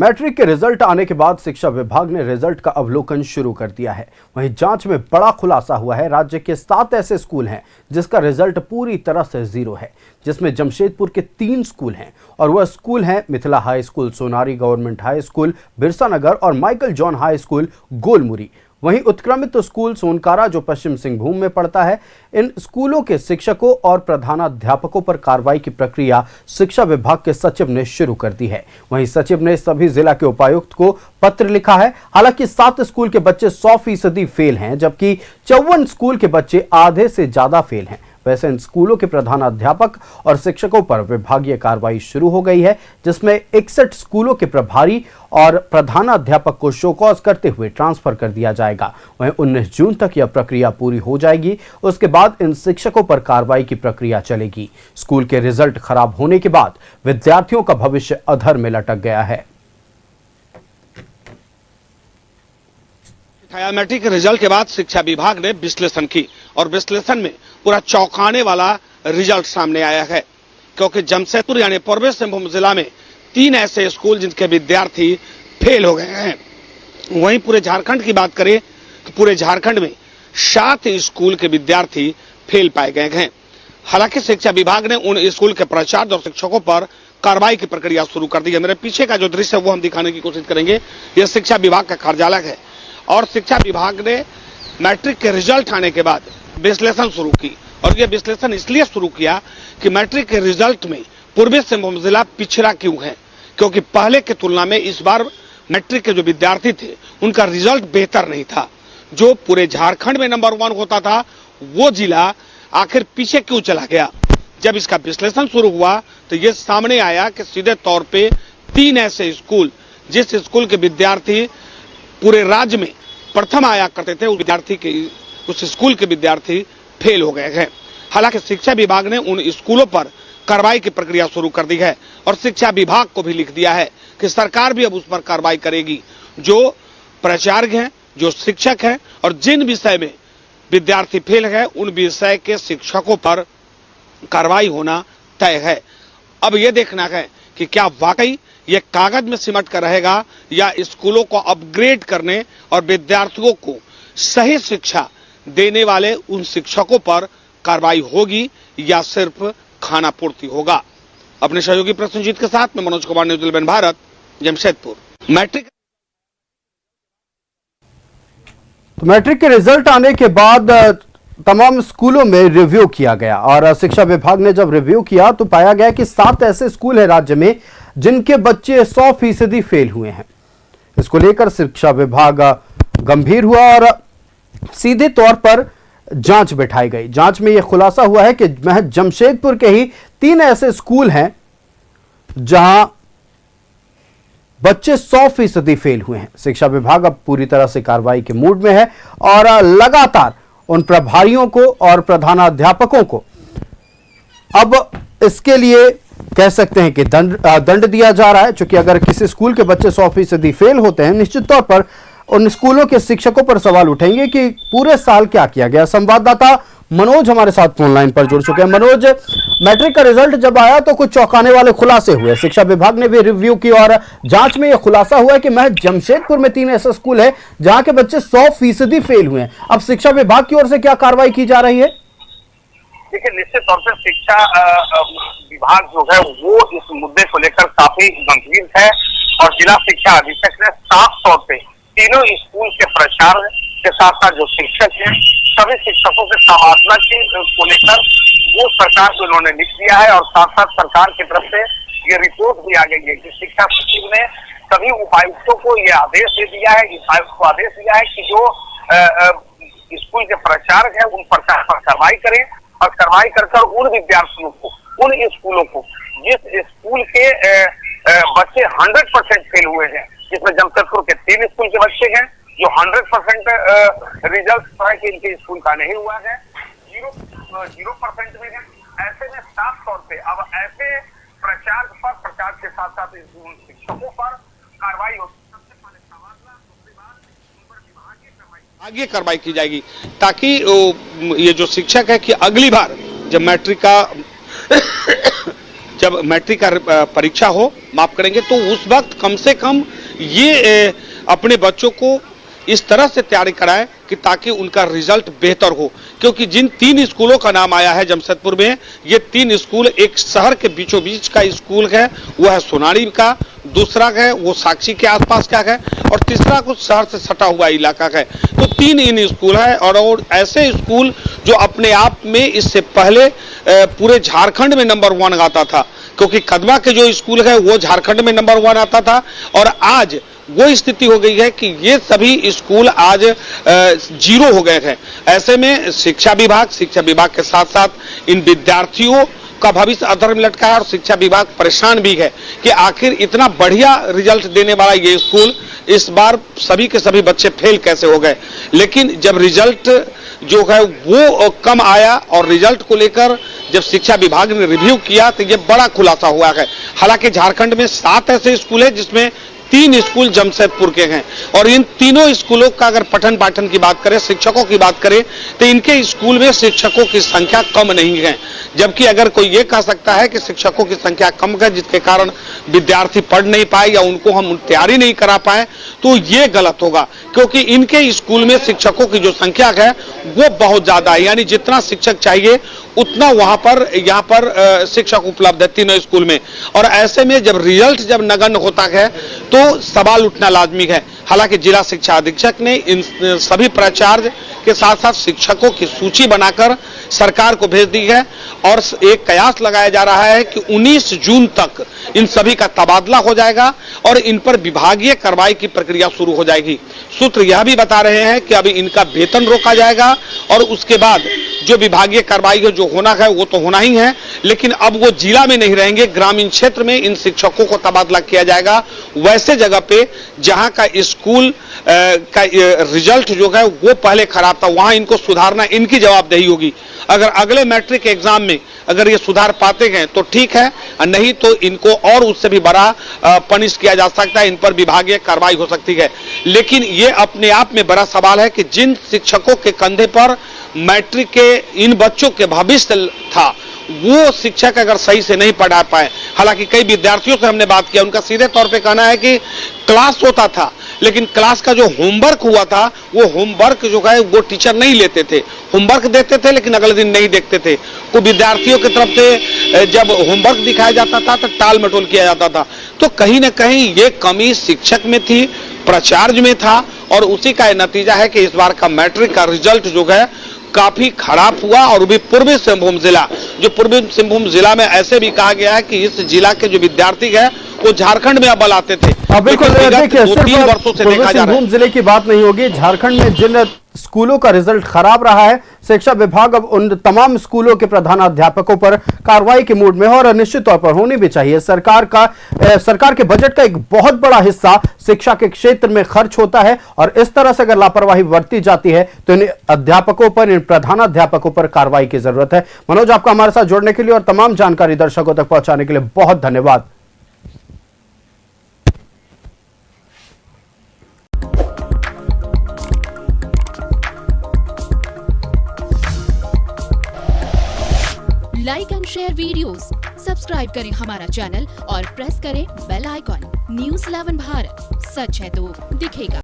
Matric के result आने के बाद शिक्षा विभाग ने रिजल्ट का अवलोकन शुरू कर दिया है। वहीं जांच में बड़ा खुलासा हुआ है। राज्य के 7 ऐसे स्कूल हैं जिसका रिजल्ट पूरी तरह से जीरो है, जिसमें जमशेदपुर के 3 स्कूल हैं और वह स्कूल हैं Mithila high school, Sonari government high school Birsa Nagar और Michael John high school Golmuri. वहीं उत्क्रमित स्कूल सोनकारा जो पश्चिम सिंहभूम में पड़ता है। इन स्कूलों के शिक्षकों और प्रधानाध्यापकों पर कार्रवाई की प्रक्रिया शिक्षा विभाग के सचिव ने शुरू कर दी है। वहीं सचिव ने सभी जिला के उपायुक्त को पत्र लिखा है। हालांकि 7 स्कूल के बच्चे 100% फेल हैं, जबकि 54 स्कूल के बच्चे आधे से ज्यादा फेल हैं। वैसे इन स्कूलों के प्रधानाध्यापक और शिक्षकों पर विभागीय कार्रवाई शुरू हो गई है, जिसमें 61 स्कूलों के प्रभारी और प्रधानाध्यापक को शोकॉज करते हुए ट्रांसफर कर दिया जाएगा। वहीं 19 जून तक यह प्रक्रिया पूरी हो जाएगी। उसके बाद इन शिक्षकों पर कार्रवाई की प्रक्रिया चलेगी। स्कूल के रिजल्ट खराब होने के बाद विद्यार्थियों का भविष्य अधर में लटक गया है। मैट्रिक के रिजल्ट के बाद शिक्षा विभाग ने विश्लेषण की और विश्लेषण में पूरा चौंकाने वाला रिजल्ट सामने आया है, क्योंकि जमशेदपुर यानी पूर्वी सिंहभूम जिला में 3 ऐसे स्कूल जिनके विद्यार्थी फेल हो गए हैं। वहीं पूरे झारखंड की बात करें तो पूरे झारखंड में 7 स्कूल के विद्यार्थी फेल पाए गए हैं। हालांकि शिक्षा विभाग ने उन स्कूल के प्राचार्य और शिक्षकों पर कार्रवाई की प्रक्रिया शुरू कर दी है। मेरे पीछे का जो दृश्य है वो हम दिखाने की कोशिश करेंगे। यह शिक्षा विभाग का कार्यालय है और शिक्षा विभाग ने मैट्रिक के रिजल्ट आने के बाद विश्लेषण शुरू की और यह विश्लेषण इसलिए शुरू किया कि मैट्रिक के रिजल्ट में पूर्वी सिंहभूम जिला पिछड़ा क्यों है, क्योंकि पहले की तुलना में इस बार मैट्रिक के जो विद्यार्थी थे उनका रिजल्ट बेहतर नहीं था। जो पूरे झारखंड में नंबर 1 होता था वो जिला आखिर पीछे क्यों चला गया। जब इसका विश्लेषण शुरू हुआ तो यह सामने आया कि सीधे तौर पे 3 ऐसे स्कूल, जिस स्कूल के विद्यार्थी पूरे राज्य में प्रथम आया करते थे, उस स्कूल के विद्यार्थी फेल हो गए हैं। हालांकि शिक्षा विभाग ने उन स्कूलों पर कार्रवाई की प्रक्रिया शुरू कर दी है और शिक्षा विभाग को भी लिख दिया है कि सरकार भी अब उस पर कार्रवाई करेगी। जो प्राचार्य हैं, जो शिक्षक हैं और जिन विषय में विद्यार्थी फेल है उन विषय के शिक्षकों पर कार्रवाई होना तय है। अब यह देखना है कि क्या वाकई ये कागज में सिमट कर रहेगा या स्कूलों को अपग्रेड करने और विद्यार्थियों को सही शिक्षा देने वाले उन शिक्षकों पर कार्रवाई होगी या सिर्फ खाना पूर्ति होगा। अपने सहयोगी प्रसन्नजीत के साथ में मनोज कुमार, न्यूज़ 11 भारत, जमशेदपुर। मैट्रिक के रिजल्ट आने के बाद तमाम स्कूलों में रिव्यू किया गया और शिक्षा विभाग ने जब रिव्यू किया तो पाया गया कि 7 ऐसे स्कूल हैं राज्य में जिनके बच्चे 100% फेल हुए हैं। इसको लेकर शिक्षा विभाग गंभीर हुआ और सीधे तौर पर जांच बैठाई गई। जांच में यह खुलासा हुआ है कि महज जमशेदपुर के ही 3 ऐसे स्कूल हैं जहां बच्चे 100% फेल हुए हैं। शिक्षा विभाग अब पूरी तरह से कार्रवाई के मूड में है और लगातार उन प्रभारियों को और प्रधानाध्यापकों को अब इसके लिए कह सकते हैं कि दंड दिया जा रहा है। क्योंकि अगर किसी स्कूल के बच्चे 100% फेल होते हैं, निश्चित तौर पर उन स्कूलों के शिक्षकों पर सवाल उठेंगे कि पूरे साल क्या किया गया। संवाददाता मनोज हमारे साथ फोन लाइन पर जुड़ चुके हैं। मनोज, मैट्रिक का रिजल्ट जब आया तो कुछ चौंकाने वाले खुलासे हुए। शिक्षा विभाग ने भी रिव्यू की और जांच में यह खुलासा हुआ है कि महज जमशेदपुर में 3 ऐसे स्कूल है जहां के बच्चे 100% फेल हुए हैं। अब शिक्षा विभाग की ओर से क्या कार्रवाई की जा रही है? देखिए, निश्चित तौर पर शिक्षा विभाग जो है वो इस मुद्दे को लेकर काफी गंभीर है और जिला शिक्षा अधीक्षक ने साफ तौर पे तीनों स्कूल के प्राचार्य के साथ साथ जो शिक्षक हैं सभी शिक्षकों के तबादला को लेकर वो सरकार को उन्होंने लिख दिया है और साथ साथ सरकार की तरफ से ये रिपोर्ट भी आ गई है कि शिक्षा सचिव ने सभी उपायुक्तों को ये आदेश दे दिया है, उपायुक्त को आदेश दिया है कि जो स्कूल के प्राचार्य है उन पर कार्रवाई करें और कार्रवाई कर उन विद्यार्थियों को, उन स्कूलों को जिस स्कूल के बच्चे 100% फेल हुए हैं, जिसमें जमशेदपुर के 3 स्कूल के बच्चे हैं जो 100% रिजल्ट कि इनके स्कूल का नहीं हुआ है, 0% में है। ऐसे में साफ तौर पे अब ऐसे प्राचार्य पर, प्राचार्य के साथ साथ शिक्षकों पर कार्रवाई होगी। सबसे पहले तबादला, दूसरी बात उन पर विभागीय आगे कार्रवाई की जाएगी ताकि ये जो शिक्षक है कि अगली बार जब मैट्रिक का जब मैट्रिक का परीक्षा हो, माफ करेंगे, तो उस वक्त कम से कम ये अपने बच्चों को इस तरह से तैयारी कराएं कि ताकि उनका रिजल्ट बेहतर हो। क्योंकि जिन 3 स्कूलों का नाम आया है जमशेदपुर में, ये 3 स्कूल एक शहर के बीचों बीच का स्कूल है, वो है सोनारी का, दूसरा है वो साक्षी के आसपास का है, और तीसरा कुछ शहर से सटा हुआ इलाका है। तो 3 इन स्कूल है, और ऐसे स्कूल जो अपने आप में इससे पहले पूरे झारखंड में नंबर 1 आता था, क्योंकि कदमा के जो स्कूल है वो झारखंड में नंबर 1 आता था, और आज वो स्थिति हो गई है कि ये सभी स्कूल आज 0 हो गए हैं। ऐसे में शिक्षा विभाग के साथ साथ इन विद्यार्थियों का भविष्य अधर में लटका है, और शिक्षा विभाग परेशान भी है कि आखिर इतना बढ़िया रिजल्ट देने वाला ये स्कूल इस बार सभी के सभी बच्चे फेल कैसे हो गए। लेकिन जब रिजल्ट जो है वो कम आया, और रिजल्ट को लेकर जब शिक्षा विभाग ने रिव्यू किया तो ये बड़ा खुलासा हुआ है। हालांकि झारखंड में 7 ऐसे स्कूल है जिसमें 3 स्कूल जमशेदपुर के हैं, और इन तीनों स्कूलों का अगर पठन पाठन की बात करें, शिक्षकों की बात करें, तो इनके स्कूल में शिक्षकों की संख्या कम नहीं है। जबकि अगर कोई ये कह सकता है कि शिक्षकों की संख्या कम है जिसके कारण विद्यार्थी पढ़ नहीं पाए या उनको हम तैयारी नहीं करा पाए, तो ये गलत होगा। क्योंकि इनके स्कूल में शिक्षकों की जो संख्या है वो बहुत ज्यादा है, यानी जितना शिक्षक चाहिए उतना यहाँ पर शिक्षक उपलब्ध है तीनों स्कूल में। और ऐसे में जब रिजल्ट जब नगण्य होता है तो सवाल उठना लाजमी है। हालांकि जिला शिक्षा अधीक्षक ने इन सभी प्राचार्य के साथ साथ शिक्षकों की सूची बनाकर सरकार को भेज दी है, और एक कयास लगाया जा रहा है कि 19 जून तक इन सभी का तबादला हो जाएगा और इन पर विभागीय कार्रवाई की प्रक्रिया शुरू हो जाएगी। सूत्र यह भी बता रहे हैं कि अभी इनका वेतन रोका जाएगा, और उसके बाद जो विभागीय कार्रवाई है जो होना है वो तो होना ही है, लेकिन अब वो जिला में नहीं रहेंगे, ग्रामीण क्षेत्र में इन शिक्षकों को तबादला किया जाएगा, वैसे जगह पे जहां का स्कूल का रिजल्ट जो है वो पहले खराब था, वहां इनको सुधारना इनकी जवाबदेही होगी। अगर अगले मैट्रिक एग्जाम में अगर ये सुधार पाते हैं तो ठीक है, नहीं तो इनको और उससे भी बड़ा पनिश किया जा सकता है, इन पर विभागीय कार्रवाई हो सकती है। लेकिन ये अपने आप में बड़ा सवाल है कि जिन शिक्षकों के कंधे पर मैट्रिक के इन बच्चों के भविष्य था, वो शिक्षक अगर सही से नहीं पढ़ा पाए। हालांकि कई विद्यार्थियों से हमने बात किया, उनका सीधे तौर पे कहना है कि क्लास होता था, लेकिन क्लास का जो होमवर्क हुआ था वो होमवर्क जो है वो टीचर नहीं लेते थे, होमवर्क देते थे लेकिन अगले दिन नहीं देखते थे। तो विद्यार्थियों की तरफ से जब होमवर्क दिखाया जाता था तो टाल मटोल किया जाता था। तो कहीं ना कहीं ये कमी शिक्षक में थी, प्राचार्य में था, और उसी का नतीजा है कि इस बार का मैट्रिक का रिजल्ट जो है काफी खराब हुआ। और भी पूर्वी सिंहभूम जिला, जो पूर्वी सिंहभूम जिला में ऐसे भी कहा गया है कि इस जिला के जो विद्यार्थी है वो झारखंड में अब आते थे। बिल्कुल, देखिए सिर्फ वर्षों से देखा जा रहा है सिंहभूम जिले की बात नहीं होगी, झारखंड में जिन स्कूलों का रिजल्ट खराब रहा है, शिक्षा विभाग अब उन तमाम स्कूलों के प्रधानाध्यापकों पर कार्रवाई के मूड में है, और निश्चित तौर पर होनी भी चाहिए। सरकार के बजट का एक बहुत बड़ा हिस्सा शिक्षा के क्षेत्र में खर्च होता है, और इस तरह से अगर लापरवाही बरती जाती है तो इन अध्यापकों पर, इन प्रधानाध्यापकों पर कार्रवाई की जरूरत है। मनोज, आपका हमारे साथ जुड़ने के लिए और तमाम जानकारी दर्शकों तक पहुंचाने के लिए बहुत धन्यवाद। Like and share videos, subscribe करें हमारा चैनल और प्रेस करें बेल आइकॉन। न्यूज़ 11 भारत, सच है तो दिखेगा।